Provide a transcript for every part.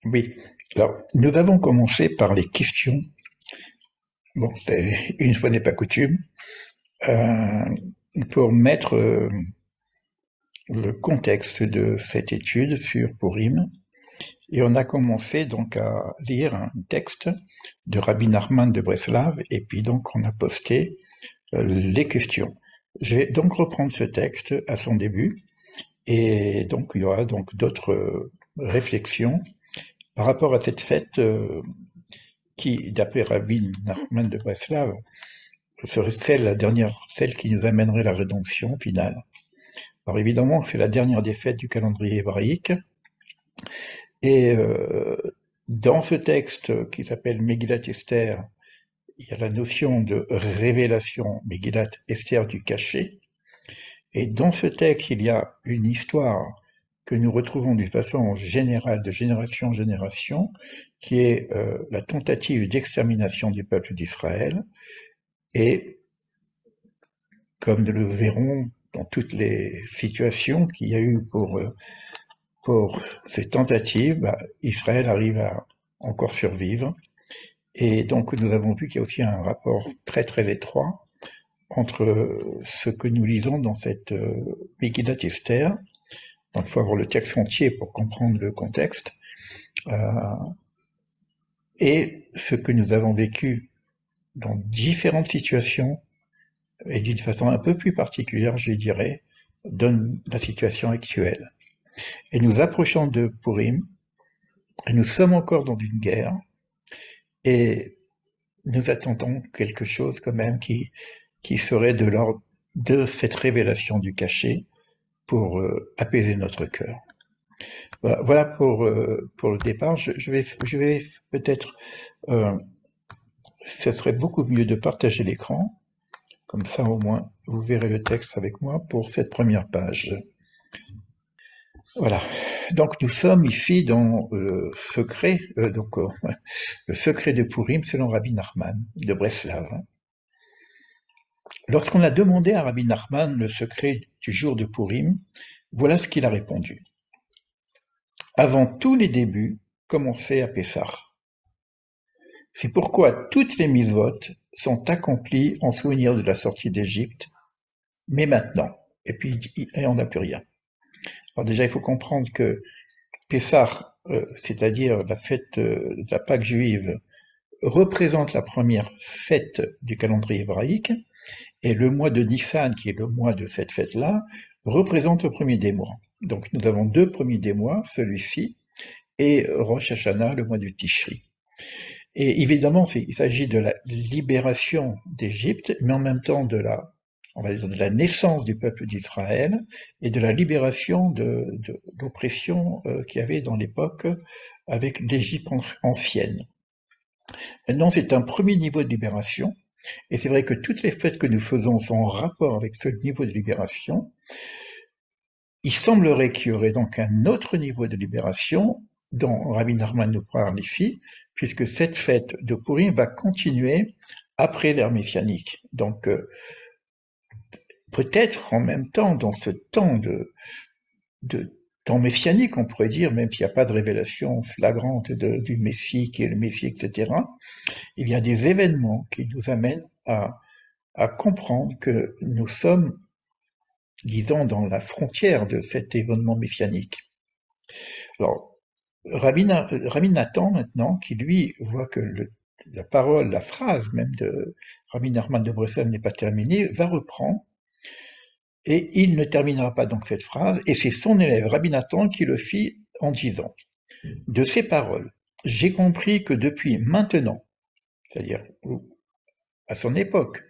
Oui, alors nous avons commencé par les questions. Bon, c'est une fois n'est pas coutume, euh, pour mettre le contexte de cette étude sur Purim. Et on a commencé donc à lire un texte de Rabbi Nachman de Breslav, et puis donc on a posté les questions. Je vais donc reprendre ce texte à son début, et donc il y aura donc d'autres réflexions par rapport à cette fête qui, d'après Rabbi Nachman de Breslav, serait la dernière, celle qui nous amènerait la rédemption finale. Alors évidemment, c'est la dernière des fêtes du calendrier hébraïque, et dans ce texte qui s'appelle Megillat Esther, il y a la notion de révélation, Megillat Esther du cachet, et dans ce texte, il y a une histoire que nous retrouvons d'une façon générale, de génération en génération, qui est la tentative d'extermination du peuple d'Israël, et comme nous le verrons dans toutes les situations qu'il y a eu pour ces tentatives, Israël arrive à encore survivre. Et donc nous avons vu qu'il y a aussi un rapport très très étroit entre ce que nous lisons dans cette Megillat Esther. Donc il faut avoir le texte entier pour comprendre le contexte, euh, et ce que nous avons vécu dans différentes situations, et d'une façon un peu plus particulière, je dirais, dans la situation actuelle. Et nous approchons de Purim, et nous sommes encore dans une guerre, et nous attendons quelque chose quand même qui serait de l'ordre de cette révélation du cachet pour apaiser notre cœur. Voilà pour le départ. Je vais peut-être, euh, ce serait beaucoup mieux de partager l'écran, comme ça au moins vous verrez le texte avec moi pour cette première page. Voilà. Donc nous sommes ici dans le secret, ouais, le secret de Purim selon Rabbi Nachman de Breslav. Lorsqu'on a demandé à Rabbi Nachman le secret du jour de Purim, voilà ce qu'il a répondu. Avant tous les débuts, commençait à Pessah. C'est pourquoi toutes les mitzvot sont accomplies en souvenir de la sortie d'Égypte, mais maintenant. Et puis, et on n'a plus rien. Alors déjà, il faut comprendre que Pessah, c'est-à-dire la fête de la Pâque juive, représente la première fête du calendrier hébraïque, et le mois de Nissan, qui est le mois de cette fête-là, représente le premier des mois. Donc nous avons deux premiers des mois, celui-ci, et Rosh Hashanah, le mois du Tishri. Et évidemment, il s'agit de la libération d'Égypte, mais en même temps on va dire de la naissance du peuple d'Israël et de la libération de l'oppression qu'il y avait dans l'époque avec l'Égypte ancienne. Maintenant, c'est un premier niveau de libération, et c'est vrai que toutes les fêtes que nous faisons sont en rapport avec ce niveau de libération. Il semblerait qu'il y aurait donc un autre niveau de libération dont Rabbi Nachman nous parle ici, puisque cette fête de Purim va continuer après l'ère messianique. Donc peut-être en même temps, dans ce temps de temps messianique, on pourrait dire, même s'il n'y a pas de révélation flagrante du Messie qui est le Messie, etc., il y a des événements qui nous amènent à comprendre que nous sommes, disons, dans la frontière de cet événement messianique. Alors, Rabbi Nathan, maintenant, qui lui voit que la parole, la phrase même de Rabbi Nachman de Bruxelles n'est pas terminée, va reprendre, et il ne terminera pas donc cette phrase, et c'est son élève Rabbi Nathan qui le fit en disant, de ces paroles, j'ai compris que depuis maintenant, c'est-à-dire à son époque,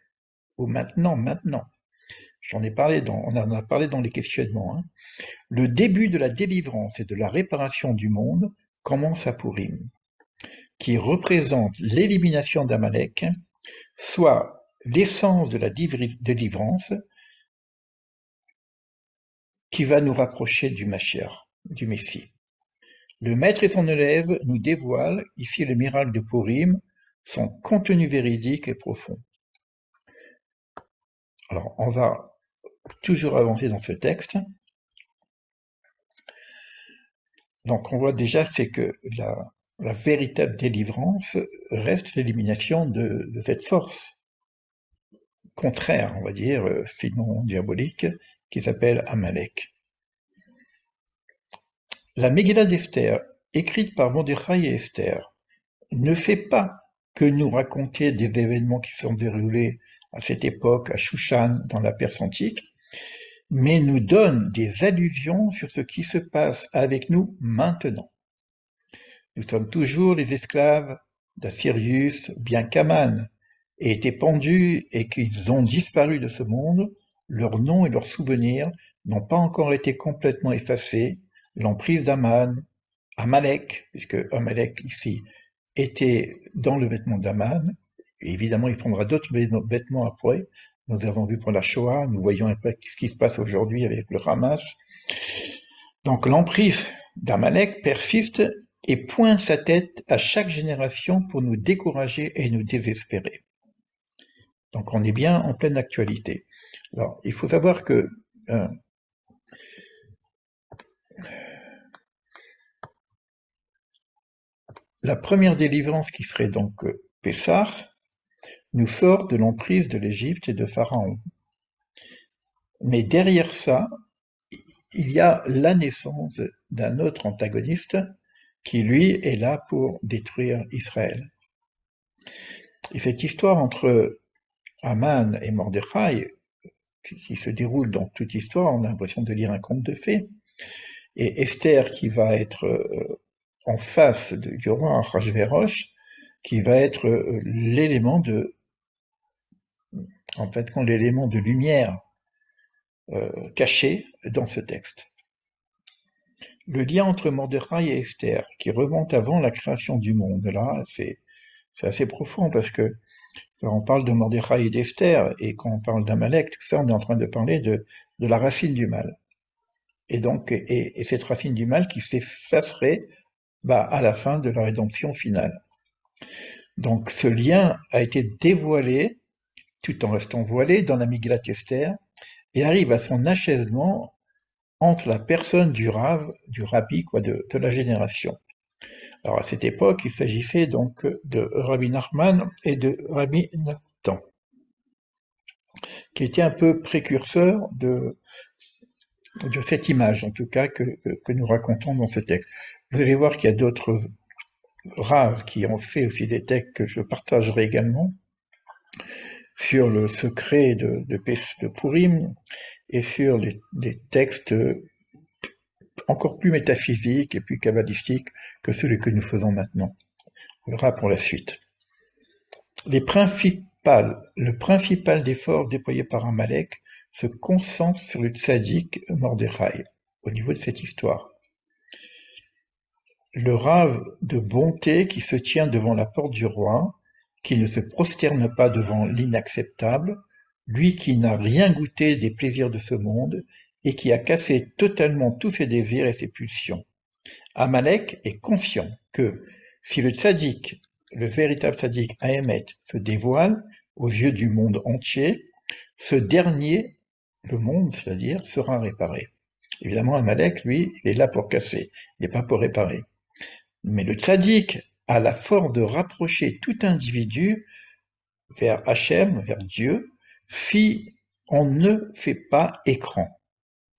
ou maintenant, on en a parlé dans les questionnements, hein, le début de la délivrance et de la réparation du monde commence à Purim, qui représente l'élimination d'Amalek, soit l'essence de la délivrance qui va nous rapprocher du Mashiach, du Messie. Le maître et son élève nous dévoilent ici le miracle de Purim, son contenu véridique et profond. Alors, on va toujours avancer dans ce texte. Donc on voit déjà, c'est que la véritable délivrance reste l'élimination de cette force contraire, on va dire, sinon diabolique, qui s'appelle Amalek. La Megillah d'Esther, écrite par Mordechai et Esther, ne fait pas que nous raconter des événements qui sont déroulés à cette époque à Shushan dans la Perse antique, mais nous donne des allusions sur ce qui se passe avec nous maintenant. Nous sommes toujours les esclaves d'Assirius, bien qu'Aman ait été pendu et qu'ils ont disparu de ce monde, leurs noms et leurs souvenirs n'ont pas encore été complètement effacés. L'emprise d'Aman, Amalek, puisque Amalek ici était dans le vêtement d'Aman, et évidemment il prendra d'autres vêtements après. Nous avons vu pour la Shoah, nous voyons un peu ce qui se passe aujourd'hui avec le Hamas. Donc l'emprise d'Amalek persiste et pointe sa tête à chaque génération pour nous décourager et nous désespérer. Donc on est bien en pleine actualité. Alors il faut savoir que la première délivrance qui serait donc Pessah nous sort de l'emprise de l'Égypte et de Pharaon. Mais derrière ça, il y a la naissance d'un autre antagoniste qui, lui, est là pour détruire Israël. Et cette histoire entre Haman et Mordechai, qui se déroule dans toute histoire, on a l'impression de lire un conte de fées, et Esther qui va être en face du roi Achashverosh, qui va être l'élément de, en fait, l'élément de lumière caché dans ce texte. Le lien entre Mordechai et Esther, qui remonte avant la création du monde, là, c'est assez profond parce que on parle de Mordechai et d'Esther, et quand on parle d'Amalek, tout ça, on est en train de parler de la racine du mal. Et donc, et cette racine du mal qui s'effacerait à la fin de la rédemption finale. Donc, ce lien a été dévoilé, tout en restant voilé, dans la Megillat Esther, et arrive à son achèvement entre la personne du Rav, du Rabbi, de la génération. Alors à cette époque, il s'agissait donc de Rabbi Nachman et de Rabbi Nathan, qui étaient un peu précurseurs de cette image, en tout cas, que nous racontons dans ce texte. Vous allez voir qu'il y a d'autres raves qui ont fait aussi des textes que je partagerai également sur le secret de Purim et sur des textes encore plus métaphysiques et plus kabbalistiques que celui que nous faisons maintenant. On verra pour la suite. Le principal des forces déployées par Amalek se concentre sur le tzaddik Mordechai, au niveau de cette histoire. Le rave de bonté qui se tient devant la porte du roi, qui ne se prosterne pas devant l'inacceptable, lui qui n'a rien goûté des plaisirs de ce monde et qui a cassé totalement tous ses désirs et ses pulsions. Amalek est conscient que si le tzaddik, le véritable tzaddik Ahémet, se dévoile aux yeux du monde entier, ce dernier, le monde, c'est-à-dire, sera réparé. Évidemment, Amalek, lui, il est là pour casser, il n'est pas pour réparer. Mais le tzaddik a la force de rapprocher tout individu vers Hachem, vers Dieu, si on ne fait pas écran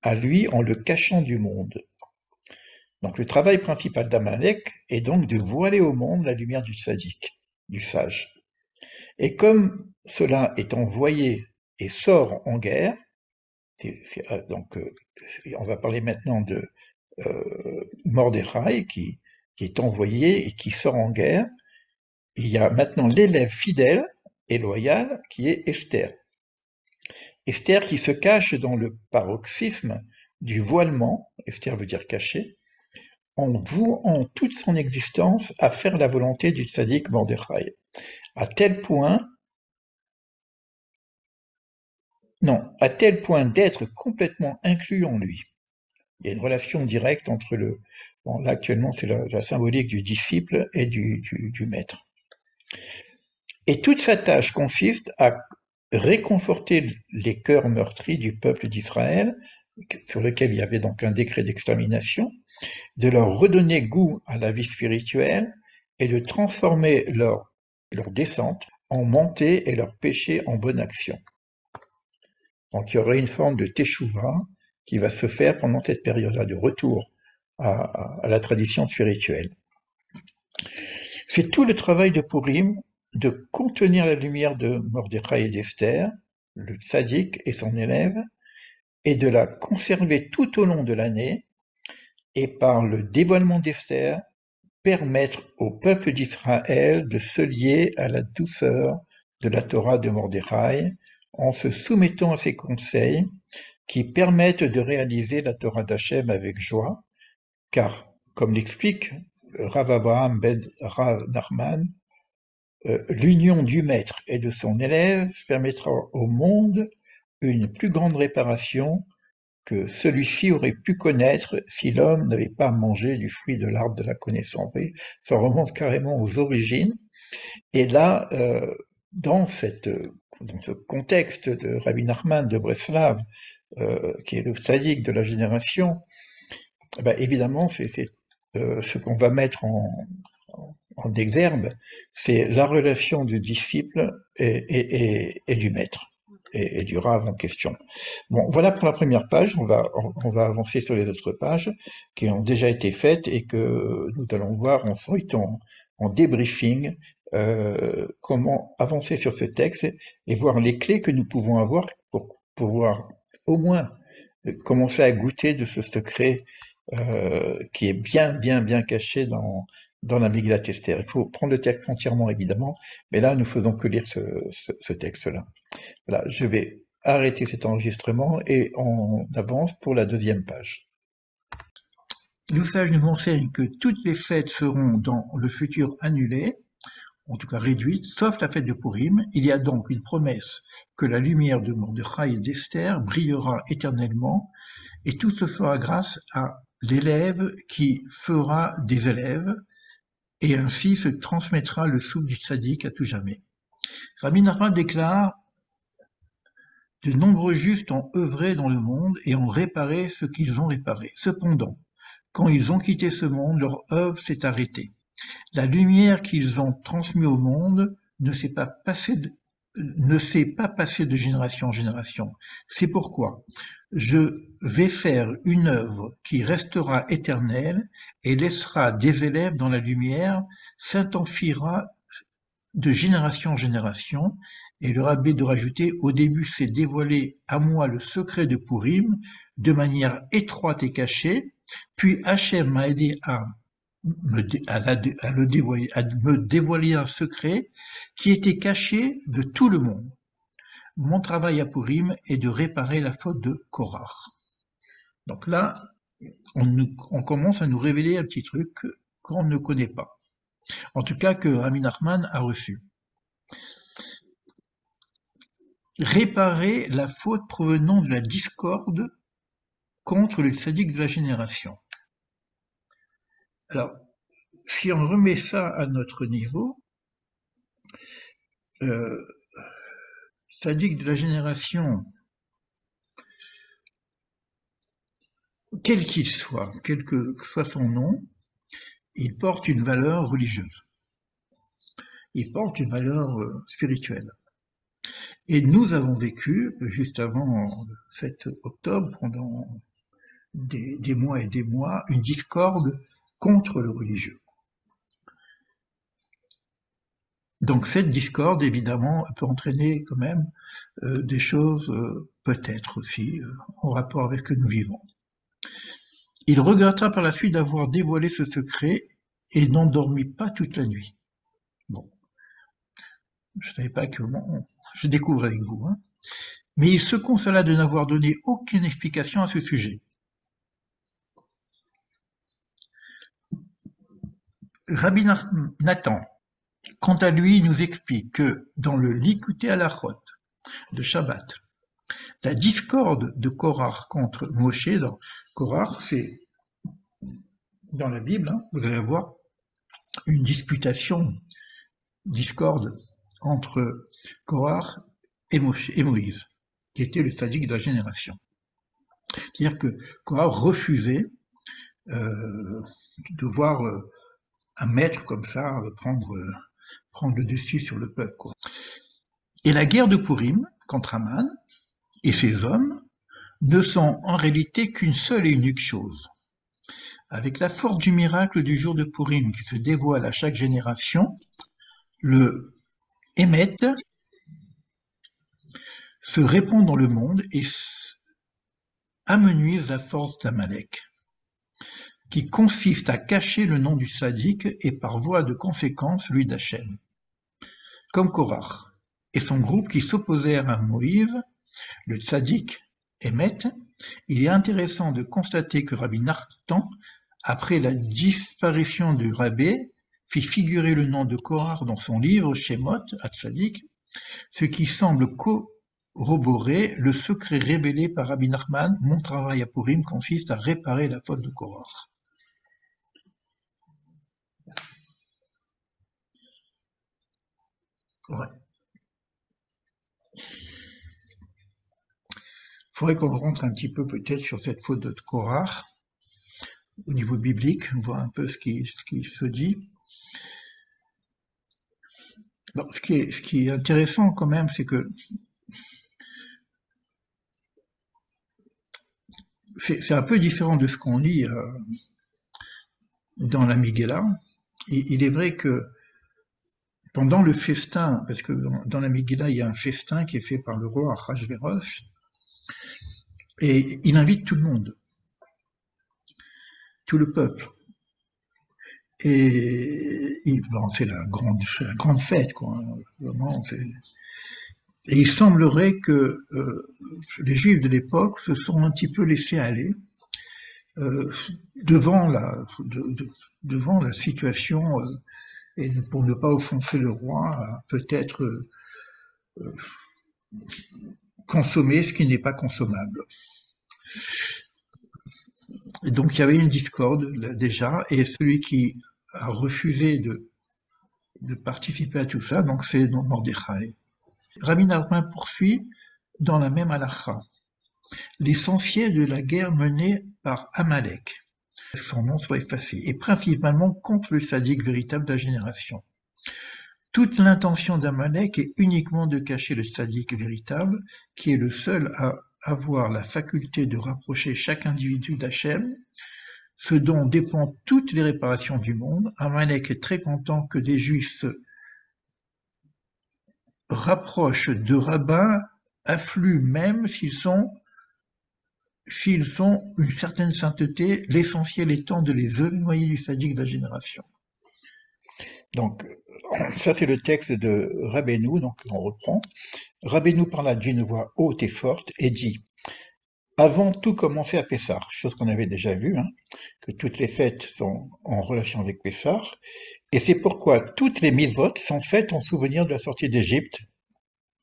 à lui en le cachant du monde. Donc le travail principal d'Amalek est donc de voiler au monde la lumière du tzaddik, du sage. Et comme cela est envoyé et sort en guerre, on va parler maintenant de Mordechai qui est envoyé et qui sort en guerre. Il y a maintenant l'élève fidèle et loyal qui est Esther. Esther qui se cache dans le paroxysme du voilement, Esther veut dire cacher, en vouant toute son existence à faire la volonté du tzaddik Mordechai, à tel point d'être complètement inclus en lui. Il y a une relation directe entre là actuellement c'est la symbolique du disciple et du maître. Et toute sa tâche consiste à réconforter les cœurs meurtris du peuple d'Israël sur lequel il y avait donc un décret d'extermination, de leur redonner goût à la vie spirituelle et de transformer leur descente en montée et leur péché en bonne action. Donc il y aurait une forme de teshuva qui va se faire pendant cette période-là, de retour à la tradition spirituelle. C'est tout le travail de Purim de contenir la lumière de Mordechai et d'Esther, le tzaddik et son élève, et de la conserver tout au long de l'année, et par le dévoilement d'Esther, permettre au peuple d'Israël de se lier à la douceur de la Torah de Mordechai en se soumettant à ses conseils qui permettent de réaliser la Torah d'Hachem avec joie, car, comme l'explique Rav Abraham ben Rav Nachman, l'union du maître et de son élève permettra au monde une plus grande réparation que celui-ci aurait pu connaître si l'homme n'avait pas mangé du fruit de l'arbre de la connaissance. Ça remonte carrément aux origines. Et là, dans ce contexte de Rabbi Nachman de Breslav, qui est le tzaddik de la génération, évidemment, c'est ce qu'on va mettre en exergue, c'est la relation du disciple et du maître, et du rave en question. Bon, voilà pour la première page, on va avancer sur les autres pages qui ont déjà été faites et que nous allons voir ensuite en débriefing comment avancer sur ce texte et voir les clés que nous pouvons avoir pour pouvoir au moins commencer à goûter de ce secret qui est bien caché dans la Megillat Esther. Il faut prendre le texte entièrement, évidemment, mais là, nous faisons que lire ce texte-là. Voilà, je vais arrêter cet enregistrement et on avance pour la deuxième page. Le sage nous enseigne que toutes les fêtes seront dans le futur annulées, en tout cas réduites, sauf la fête de Purim. Il y a donc une promesse que la lumière de Mordechai et d'Esther brillera éternellement, et tout se fera grâce à l'élève qui fera des élèves, et ainsi se transmettra le souffle du tzaddik à tout jamais. Rabbi Nachman déclare: de nombreux justes ont œuvré dans le monde et ont réparé ce qu'ils ont réparé. Cependant, quand ils ont quitté ce monde, leur œuvre s'est arrêtée. La lumière qu'ils ont transmise au monde ne s'est pas passée de génération en génération. C'est pourquoi je vais faire une œuvre qui restera éternelle et laissera des élèves dans la lumière, s'intensifiera de génération en génération. Et le rabbin de rajouter: au début s'est dévoilé à moi le secret de Purim de manière étroite et cachée, puis Hachem m'a aidé à me dévoiler un secret qui était caché de tout le monde. Mon travail à Purim est de réparer la faute de Korach. Donc là, on commence à nous révéler un petit truc qu'on ne connaît pas. En tout cas, que Rabbi Nachman a reçu. Réparer la faute provenant de la discorde contre le tzaddik de la génération. Alors, si on remet ça à notre niveau, tzaddik de la génération, quel qu'il soit, quel que soit son nom, il porte une valeur religieuse. Il porte une valeur spirituelle. Et nous avons vécu, juste avant 7 octobre, pendant des mois et des mois, une discorde contre le religieux. Donc cette discorde, évidemment, peut entraîner quand même des choses peut-être aussi en rapport avec ce que nous vivons. Il regretta par la suite d'avoir dévoilé ce secret et n'endormit pas toute la nuit. Bon, je ne savais pas que je découvre avec vous, hein. Mais il se consola de n'avoir donné aucune explication à ce sujet. Rabbi Nathan, quant à lui, nous explique que dans le Likutei Halachot de Shabbat, la discorde de Korach contre Moshe, dans Korach, c'est dans la Bible, hein, vous allez avoir une discorde entre Korach et Moïse, qui était le tzaddik de la génération. C'est-à-dire que Korah refusait de voir un maître comme ça prendre le dessus sur le peuple, quoi. Et la guerre de Purim contre Aman et ses hommes ne sont en réalité qu'une seule et unique chose. Avec la force du miracle du jour de Purim qui se dévoile à chaque génération, le Hémet se répand dans le monde et amenuise la force d'Amalek, qui consiste à cacher le nom du sadique et par voie de conséquence celui d'Hachem. Comme Korach et son groupe qui s'opposèrent à Moïse, le tzaddik Hémet, il est intéressant de constater que Rabbi Nachman, après la disparition du rabbé, fit figurer le nom de Korach dans son livre Shemot HaTzadik, ce qui semble corroborer le secret révélé par Rabbi Nachman. Mon travail à Purim consiste à réparer la faute de Korach. Ouais. Il faudrait qu'on rentre un petit peu peut-être sur cette faute de Korach au niveau biblique, voir un peu ce qui se dit. Bon, ce qui est intéressant quand même, c'est que c'est un peu différent de ce qu'on lit dans la Megillah. Il est vrai que pendant le festin, parce que dans la Megillah, il y a un festin qui est fait par le roi Achashverosh, et il invite tout le monde, tout le peuple. Et bon, c'est la grande fête, quoi. Vraiment, et il semblerait que les Juifs de l'époque se sont un petit peu laissés aller euh, devant devant la situation, et pour ne pas offenser le roi, peut-être consommer ce qui n'est pas consommable. Et donc il y avait une discorde là, déjà, et celui qui a refusé de participer à tout ça, donc c'est Mordechai. Rabbi Nachman poursuit dans la même halakha. L'essentiel de la guerre menée par Amalek, son nom soit effacé, et principalement contre le sadique véritable de la génération. Toute l'intention d'Amalek est uniquement de cacher le sadique véritable, qui est le seul à avoir la faculté de rapprocher chaque individu d'Hachem, ce dont dépendent toutes les réparations du monde. Amalek est très content que des Juifs se rapprochent de rabbins, affluent même s'ils ont une certaine sainteté, l'essentiel étant de les éloigner du sadique de la génération. Donc, ça c'est le texte de Rabbeinu, donc on reprend. Rabbeinu parla d'une voix haute et forte et dit « Avant tout commencer à Pessah », chose qu'on avait déjà vue, hein, que toutes les fêtes sont en relation avec Pessah, et c'est pourquoi toutes les mitzvot sont faites en souvenir de la sortie d'Égypte,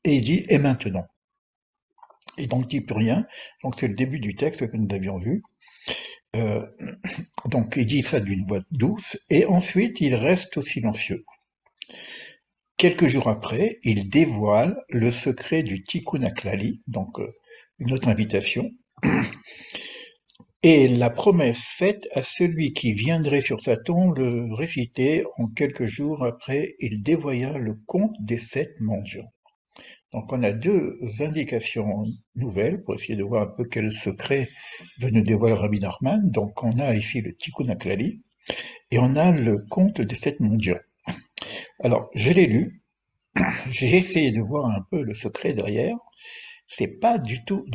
et il dit « Et maintenant ». Et donc il dit plus rien, donc c'est le début du texte que nous avions vu. Donc il dit ça d'une voix douce, et ensuite il reste silencieux. Quelques jours après, il dévoile le secret du Tikkun HaKlali, donc une autre invitation, et la promesse faite à celui qui viendrait sur sa tombe le réciter. En quelques jours après, il dévoila le compte des 7 mendiants. Donc on a deux indications nouvelles pour essayer de voir un peu quel secret veut nous dévoiler Rabbi Nachman. Donc on a ici le Tikkun HaKlali et on a le compte des 7 mendiants. Alors je l'ai lu, j'ai essayé de voir un peu le secret derrière. C'est pas du tout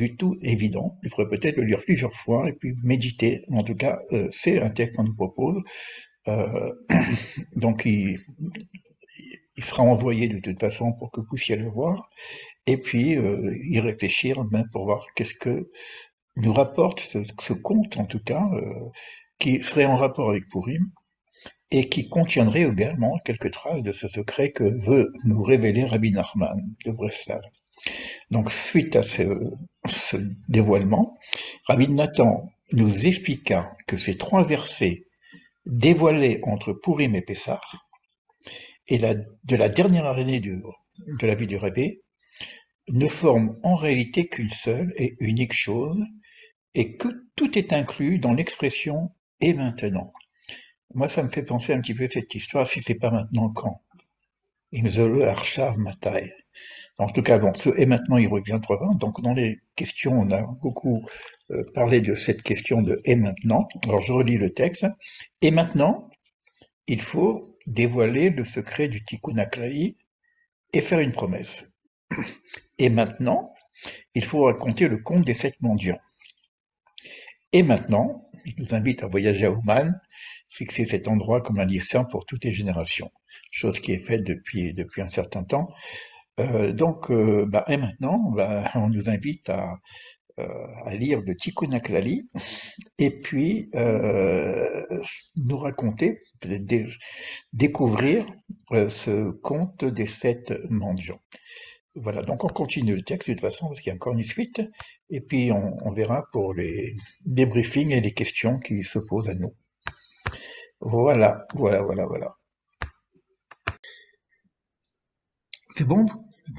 évident. Il faudrait peut-être le lire plusieurs fois et puis méditer. En tout cas, c'est un texte qu'on nous propose. Donc il sera envoyé de toute façon pour que vous puissiez le voir. Et puis y réfléchir même pour voir qu'est-ce que nous rapporte ce conte, en tout cas, qui serait en rapport avec Purim, et qui contiendrait également quelques traces de ce secret que veut nous révéler Rabbi Nachman de Breslav. Donc, suite à ce dévoilement, Rabbi Nathan nous expliqua que ces 3 versets dévoilés entre Purim et Pessah, et de la dernière année de la vie du Rebbe, ne forment en réalité qu'une seule et unique chose, et que tout est inclus dans l'expression « et maintenant ». Moi, ça me fait penser un petit peu à cette histoire, si c'est pas maintenant, quand? Im Solle Archav Matai. En tout cas, bon, ce et maintenant, il reviendra. Donc, dans les questions, on a beaucoup parlé de cette question de et maintenant. Alors, je relis le texte. Et maintenant, il faut dévoiler le secret du Tikkun HaKlali et faire une promesse. Et maintenant, il faut raconter le conte des 7 mendiants. Et maintenant, il nous invite à voyager à Ouman, fixer cet endroit comme un lieu saint pour toutes les générations, chose qui est faite depuis un certain temps. Et maintenant, on nous invite à lire le Tikkun HaKlali et puis nous raconter, découvrir ce conte des 7 mendiants. Voilà, donc on continue le texte de toute façon parce qu'il y a encore une suite et puis on verra pour les débriefings et les questions qui se posent à nous. Voilà. C'est bon?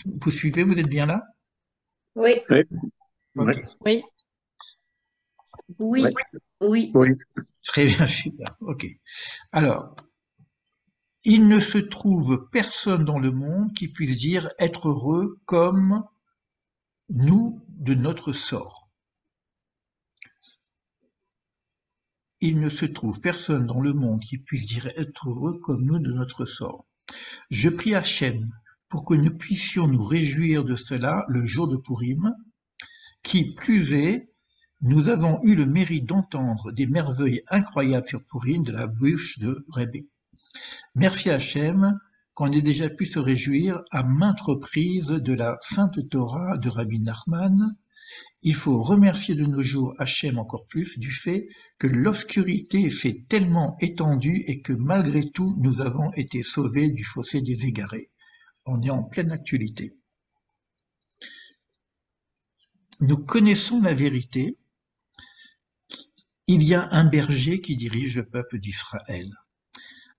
Vous suivez? Vous êtes bien là? Oui, Oui, Ok, oui, oui, oui. oui. très bien, super. Ok. Alors, il ne se trouve personne dans le monde qui puisse dire être heureux comme nous de notre sort. Il ne se trouve personne dans le monde qui puisse dire être heureux comme nous de notre sort. Je prie Hachem pour que nous puissions nous réjouir de cela le jour de Purim, qui plus est, nous avons eu le mérite d'entendre des merveilles incroyables sur Purim de la bouche de Rebbe. Merci Hachem qu'on ait déjà pu se réjouir à maintes reprises de la Sainte Torah de Rabbi Nachman. Il faut remercier de nos jours Hachem encore plus du fait que l'obscurité s'est tellement étendue et que malgré tout nous avons été sauvés du fossé des égarés. On est en pleine actualité. Nous connaissons la vérité. Il y a un berger qui dirige le peuple d'Israël,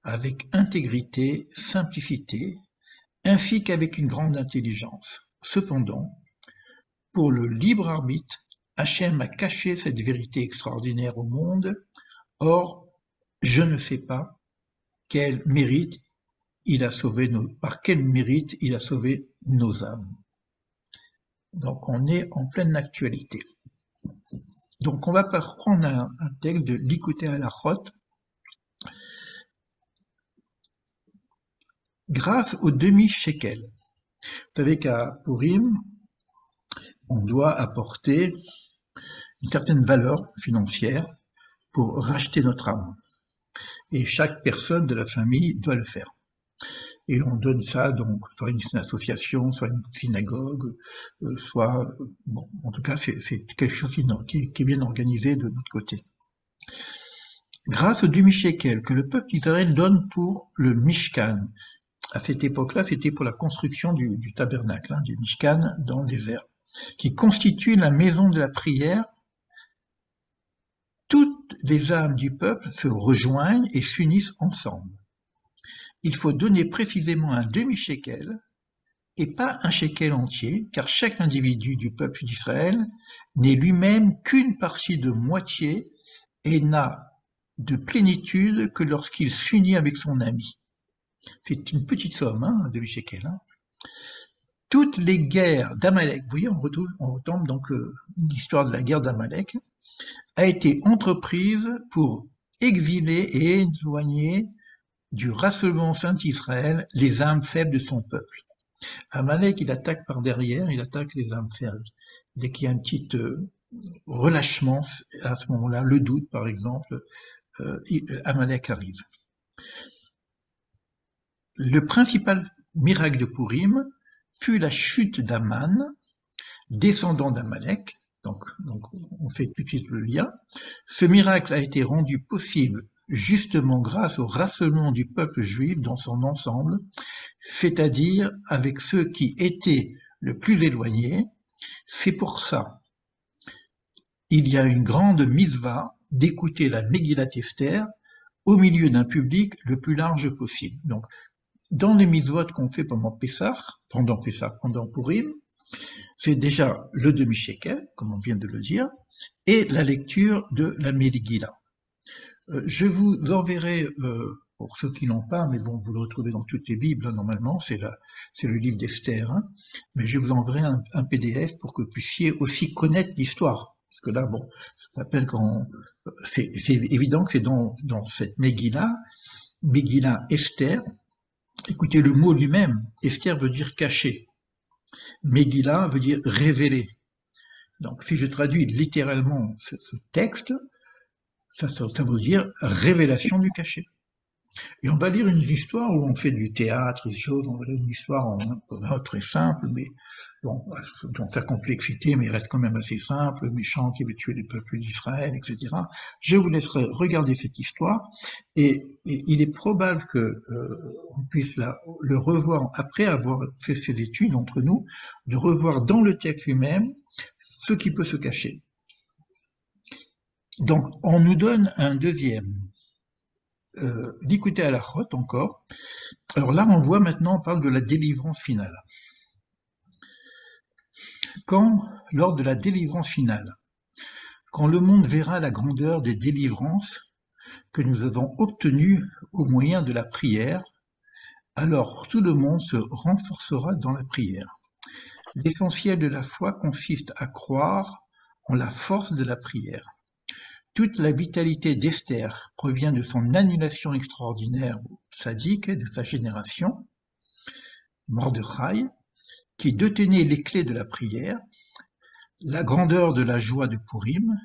avec intégrité, simplicité, ainsi qu'avec une grande intelligence. Cependant, pour le libre arbitre, Hachem a caché cette vérité extraordinaire au monde. Or, je ne sais pas quel mérite il a sauvé par quel mérite il a sauvé nos âmes. Donc on est en pleine actualité. Donc on va prendre un texte de l'Ikouté Halachot. Grâce au demi-shekel. Vous savez qu'à Purim, on doit apporter une certaine valeur financière pour racheter notre âme. Et chaque personne de la famille doit le faire. Et on donne ça donc soit une association, soit une synagogue, soit bon, en tout cas c'est quelque chose qui est bien organisé de notre côté. Grâce au demi-shekel que le peuple d'Israël donne pour le Mishkan. À cette époque-là, c'était pour la construction du tabernacle, du Mishkan dans le désert, qui constitue la maison de la prière. Toutes les âmes du peuple se rejoignent et s'unissent ensemble. Il faut donner précisément un demi-shekel et pas un shekel entier, car chaque individu du peuple d'Israël n'est lui-même qu'une partie de moitié et n'a de plénitude que lorsqu'il s'unit avec son ami. C'est une petite somme, un demi-shekel. Toutes les guerres d'Amalek, vous voyez, on retombe donc l'histoire de la guerre d'Amalek, a été entreprise pour exiler et éloigner du rassemblement saint d'Israël les âmes faibles de son peuple. Amalek, il attaque par derrière, il attaque les âmes faibles. Dès qu'il y a un petit relâchement, à ce moment-là, le doute par exemple, Amalek arrive. Le principal miracle de Purim fut la chute d'Aman, descendant d'Amalek, donc on fait tout de suite le lien. Ce miracle a été rendu possible justement grâce au rassemblement du peuple juif dans son ensemble, c'est-à-dire avec ceux qui étaient le plus éloignés. C'est pour ça il y a une grande mitzvah d'écouter la Megillat Esther au milieu d'un public le plus large possible. Donc, dans les mitzvot qu'on fait pendant Purim, c'est déjà le demi-shekel, comme on vient de le dire, et la lecture de la Megillah. Je vous enverrai, pour ceux qui n'ont pas, mais bon, vous le retrouvez dans toutes les Bibles, hein, normalement, c'est le livre d'Esther, hein, mais je vous enverrai un PDF pour que vous puissiez aussi connaître l'histoire. Parce que là, bon, ça s'appelle c'est évident que c'est dans cette Megillah Esther. Écoutez, le mot lui-même, Esther veut dire caché. Megillah veut dire révélé. Donc, si je traduis littéralement ce texte, ça veut dire révélation du cachet. Et on va lire une histoire où on fait du théâtre, des choses, on va lire une histoire très simple, mais bon, dans sa complexité, mais il reste quand même assez simple, le méchant qui veut tuer les peuples d'Israël, etc. Je vous laisserai regarder cette histoire, et il est probable que on puisse le revoir après avoir fait ses études entre nous, de revoir dans le texte lui-même ce qui peut se cacher. Donc, on nous donne un deuxième. L'écouter à la rote encore. Alors là, on voit maintenant, on parle de la délivrance finale. Lors de la délivrance finale, quand le monde verra la grandeur des délivrances que nous avons obtenues au moyen de la prière, alors tout le monde se renforcera dans la prière. L'essentiel de la foi consiste à croire en la force de la prière. Toute la vitalité d'Esther provient de son annulation extraordinaire au tzaddik de sa génération, Mordechai, qui détenait les clés de la prière. La grandeur de la joie de Purim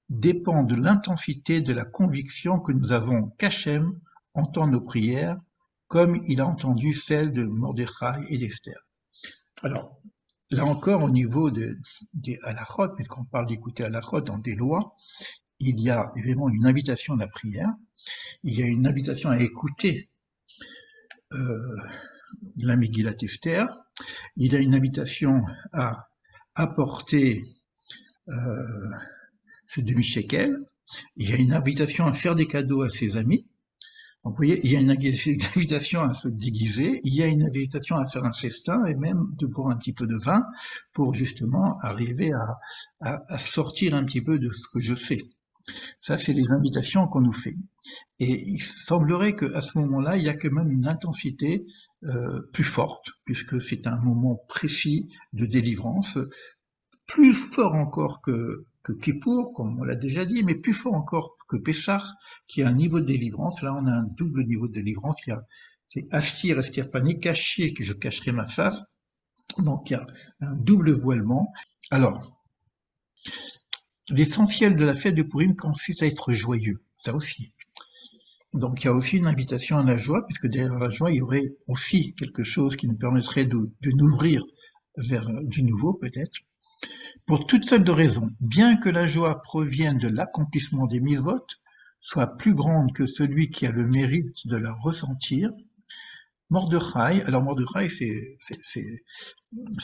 dépend de l'intensité de la conviction que nous avons qu'Hachem entend nos prières, comme il a entendu celles de Mordechai et d'Esther. Alors, là encore, au niveau des halachot, puisqu'on parle d'écouter halachot dans des lois, il y a évidemment une invitation à la prière, il y a une invitation à écouter la Megillat Esther, il y a une invitation à apporter ce demi-shekel, il y a une invitation à faire des cadeaux à ses amis. Donc vous voyez, il y a une invitation à se déguiser, il y a une invitation à faire un festin et même de boire un petit peu de vin pour justement arriver à sortir un petit peu de ce que je sais. Ça, c'est les invitations qu'on nous fait. Et il semblerait qu'à ce moment-là, il y a quand même une intensité plus forte, puisque c'est un moment précis de délivrance, plus fort encore que Kippour, comme on l'a déjà dit, mais plus fort encore que Pessah, qui a un niveau de délivrance. Là, on a un double niveau de délivrance. C'est Astir, Estirpani, caché, que je cacherai ma face. Donc, il y a un double voilement. Alors, l'essentiel de la fête de Purim consiste à être joyeux, ça aussi. Donc il y a aussi une invitation à la joie, puisque derrière la joie, il y aurait aussi quelque chose qui nous permettrait de nous vers du nouveau peut-être. Pour toutes sortes de raisons, bien que la joie provienne de l'accomplissement des mitzvot, soit plus grande que celui qui a le mérite de la ressentir, Mordechai, alors Mordechai c'est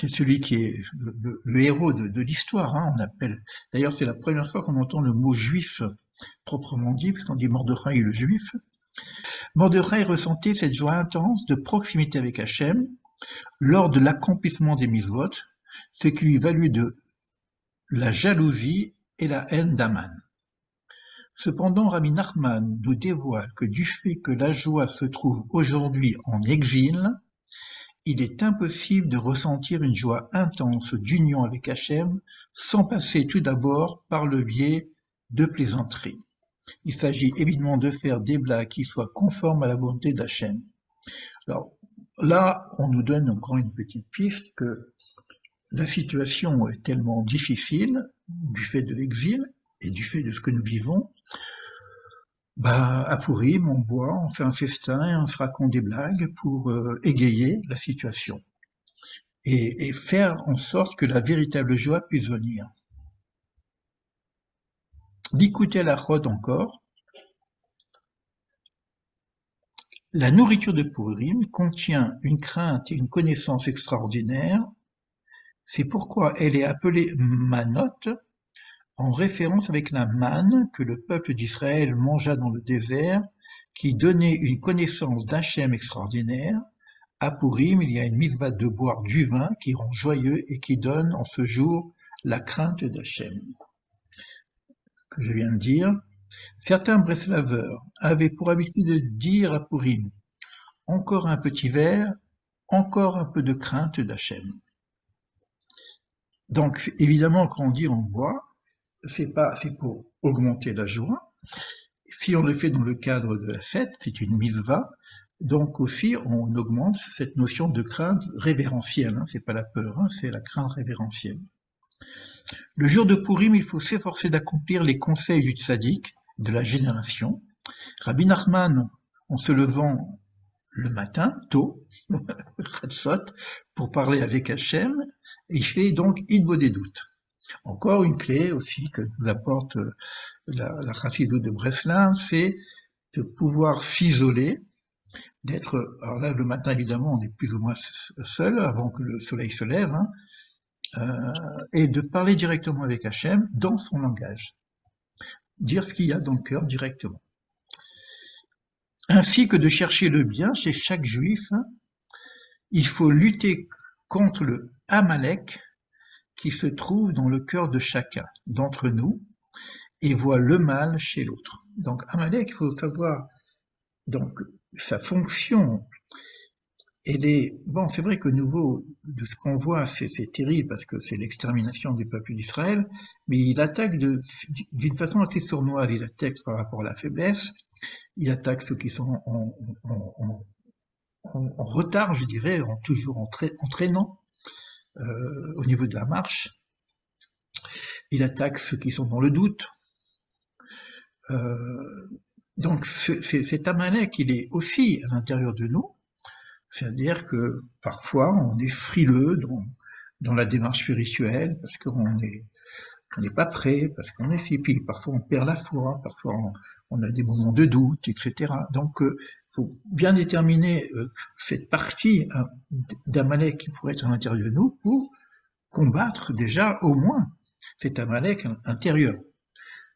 celui qui est le héros de l'histoire, hein, on appelle. D'ailleurs, c'est la première fois qu'on entend le mot juif proprement dit, puisqu'on dit Mordechai le juif. Mordechai ressentait cette joie intense de proximité avec Hachem lors de l'accomplissement des mitzvot, ce qui lui valut de la jalousie et la haine d'Aman. Cependant, Rabbi Nachman nous dévoile que du fait que la joie se trouve aujourd'hui en exil, il est impossible de ressentir une joie intense d'union avec Hachem sans passer tout d'abord par le biais de plaisanteries. Il s'agit évidemment de faire des blagues qui soient conformes à la volonté d'Hachem. Alors là, on nous donne encore une petite piste que la situation est tellement difficile du fait de l'exil et du fait de ce que nous vivons. À Purim, on boit, on fait un festin et on se raconte des blagues pour égayer la situation et faire en sorte que la véritable joie puisse venir. L'écouter à la chod encore. La nourriture de Purim contient une crainte et une connaissance extraordinaires. C'est pourquoi elle est appelée manot, en référence avec la manne que le peuple d'Israël mangea dans le désert, qui donnait une connaissance d'Hachem extraordinaire, À Pourim, il y a une mitzvah de boire du vin qui rend joyeux et qui donne en ce jour la crainte d'Hachem. Ce que je viens de dire. Certains Breslaveurs avaient pour habitude de dire à Pourim, encore un petit verre, encore un peu de crainte d'Hachem. Donc, évidemment, quand on dit on boit, c'est pour augmenter la joie. Si on le fait dans le cadre de la fête, c'est une mitzvah. Donc aussi, on augmente cette notion de crainte révérentielle. C'est pas la peur, c'est la crainte révérentielle. Le jour de Pourim, il faut s'efforcer d'accomplir les conseils du tzaddik de la génération. Rabbi Nachman, en se levant le matin, tôt, pour parler avec Hachem, il fait donc Idbo des doutes. Encore une clé aussi que nous apporte la Chassidut de Breslin, c'est de pouvoir s'isoler, d'être, alors là le matin évidemment on est plus ou moins seul avant que le soleil se lève, et de parler directement avec Hachem dans son langage, dire ce qu'il y a dans le cœur directement. Ainsi que de chercher le bien chez chaque juif, il faut lutter contre le Amalek qui se trouve dans le cœur de chacun d'entre nous et voit le mal chez l'autre. Donc Amalek, il faut savoir donc sa fonction. Bon, c'est vrai qu'au niveau de ce qu'on voit, c'est terrible parce que c'est l'extermination du peuple d'Israël, mais il attaque d'une façon assez sournoise. Il attaque par rapport à la faiblesse, il attaque ceux qui sont en retard, je dirais, toujours entraînant au niveau de la marche. Il attaque ceux qui sont dans le doute. Donc cet Amalek, il est aussi à l'intérieur de nous. C'est-à-dire que parfois on est frileux dans la démarche spirituelle parce qu'on n'est pas prêt, parce qu'on est si, puis parfois on perd la foi, parfois on a des moments de doute, etc. Donc faut bien déterminer cette partie d'Amalek qui pourrait être à l'intérieur de nous pour combattre déjà au moins cet Amalek intérieur.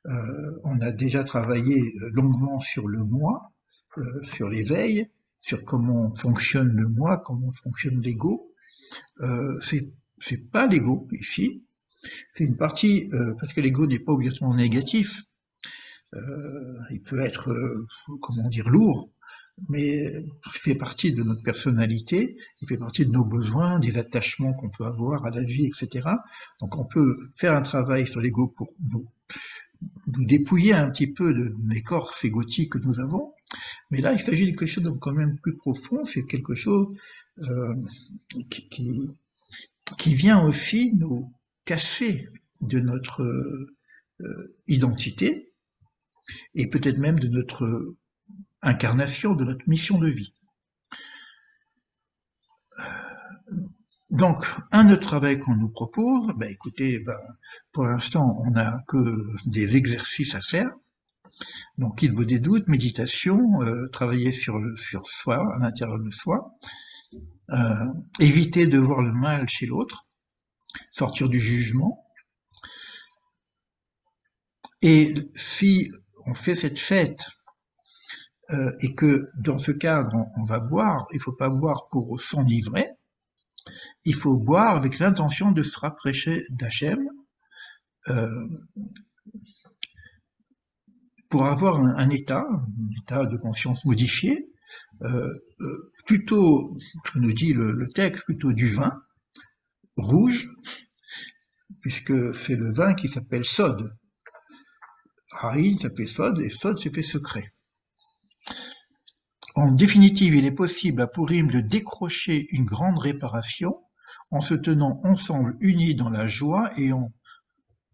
On a déjà travaillé longuement sur le moi, sur l'éveil, sur comment fonctionne le moi, comment fonctionne l'ego. C'est pas l'ego ici, c'est une partie, parce que l'ego n'est pas obligatoirement négatif, il peut être, comment dire, lourd, mais il fait partie de notre personnalité, il fait partie de nos besoins, des attachements qu'on peut avoir à la vie, etc. Donc on peut faire un travail sur l'ego pour nous dépouiller un petit peu de l'écorce égotique que nous avons. Mais là, il s'agit de quelque chose de quand même plus profond, c'est quelque chose qui vient aussi nous casser de notre identité et peut-être même de notre incarnation, de notre mission de vie. Donc, un autre travail qu'on nous propose, écoutez, pour l'instant, on n'a que des exercices à faire. Donc, il vaut des doutes, méditation, travailler sur soi, à l'intérieur de soi, éviter de voir le mal chez l'autre, sortir du jugement. Et si on fait cette fête et que dans ce cadre on va boire, il ne faut pas boire pour s'enivrer, il faut boire avec l'intention de se rapprocher d'Hachem pour avoir un état de conscience modifié, plutôt, ce que nous dit le texte, plutôt du vin rouge, puisque c'est le vin qui s'appelle Sod. Raïn, ça fait Sod, et Sod, ça fait secret. En définitive, il est possible à Pourim de décrocher une grande réparation en se tenant ensemble unis dans la joie et en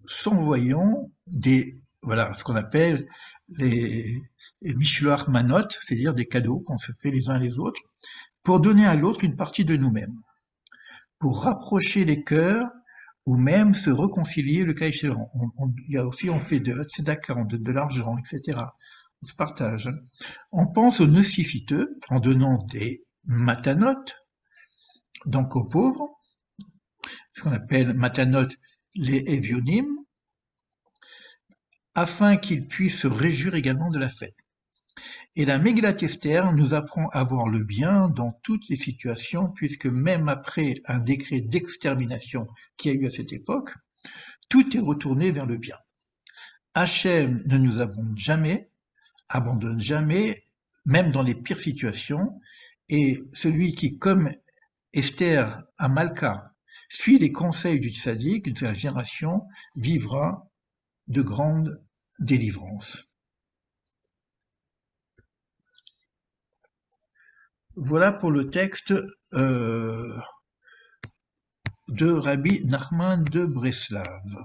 s'envoyant ce qu'on appelle les Mishloach Manot, c'est-à-dire des cadeaux qu'on se fait les uns les autres, pour donner à l'autre une partie de nous-mêmes, pour rapprocher les cœurs ou même se réconcilier le cas échéant. Il y a aussi, on fait de la tzedaka, de l'argent, etc. On se partage. On pense aux nécessiteux en donnant des matanot, donc aux pauvres, ce qu'on appelle matanot les evionim, afin qu'ils puissent se réjouir également de la fête. Et la Megillat Esther nous apprend à voir le bien dans toutes les situations, puisque même après un décret d'extermination qui a eu à cette époque, tout est retourné vers le bien. Hachem ne nous abandonne jamais, même dans les pires situations, et celui qui, comme Esther à Malka, suit les conseils du tzaddik de sa génération, vivra de grandes délivrances. Voilà pour le texte de Rabbi Nachman de Breslav.